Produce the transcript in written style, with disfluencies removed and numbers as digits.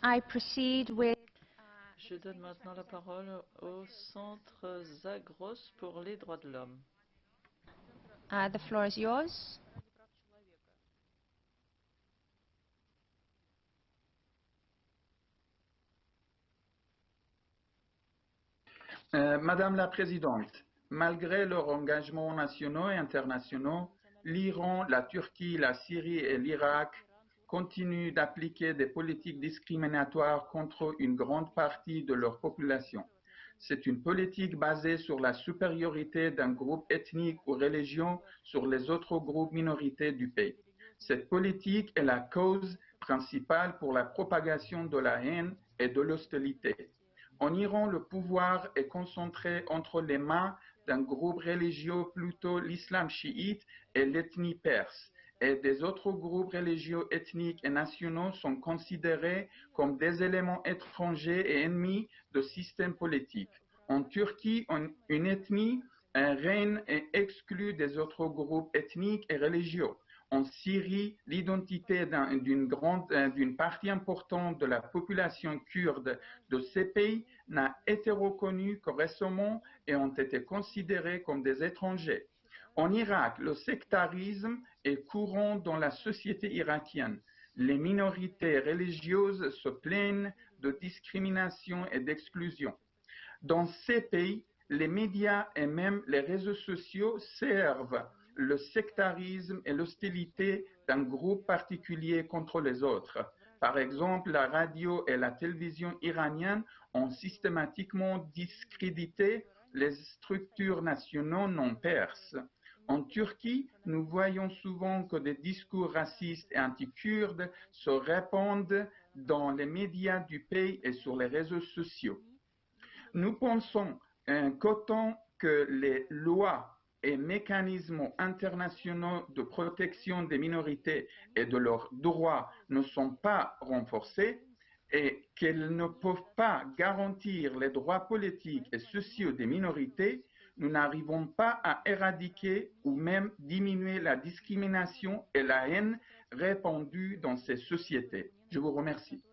I proceed with Je donne maintenant la parole au Centre Zagros pour les droits de l'homme. the floor is yours. Madame la Présidente, malgré leurs engagements nationaux et internationaux, l'Iran, la Turquie, la Syrie et l'Irak continuent d'appliquer des politiques discriminatoires contre une grande partie de leur population. C'est une politique basée sur la supériorité d'un groupe ethnique ou religieux sur les autres groupes minorités du pays. Cette politique est la cause principale pour la propagation de la haine et de l'hostilité. En Iran, le pouvoir est concentré entre les mains d'un groupe religieux, plutôt l'islam chiite et l'ethnie perse, et des autres groupes religieux, ethniques et nationaux sont considérés comme des éléments étrangers et ennemis du système politique. En Turquie, une ethnie règne et exclut des autres groupes ethniques et religieux. En Syrie, l'identité d'une partie importante de la population kurde de ces pays n'a été reconnue que récemment et ont été considérés comme des étrangers. En Irak, le sectarisme est courant dans la société irakienne. Les minorités religieuses se plaignent de discrimination et d'exclusion. Dans ces pays, les médias et même les réseaux sociaux servent le sectarisme et l'hostilité d'un groupe particulier contre les autres. Par exemple, la radio et la télévision iraniennes ont systématiquement discrédité les structures nationales non perses. En Turquie, nous voyons souvent que des discours racistes et anti-kurdes se répandent dans les médias du pays et sur les réseaux sociaux. Nous pensons qu'autant que les lois et mécanismes internationaux de protection des minorités et de leurs droits ne sont pas renforcés et qu'elles ne peuvent pas garantir les droits politiques et sociaux des minorités, nous n'arrivons pas à éradiquer ou même diminuer la discrimination et la haine répandues dans ces sociétés. Je vous remercie.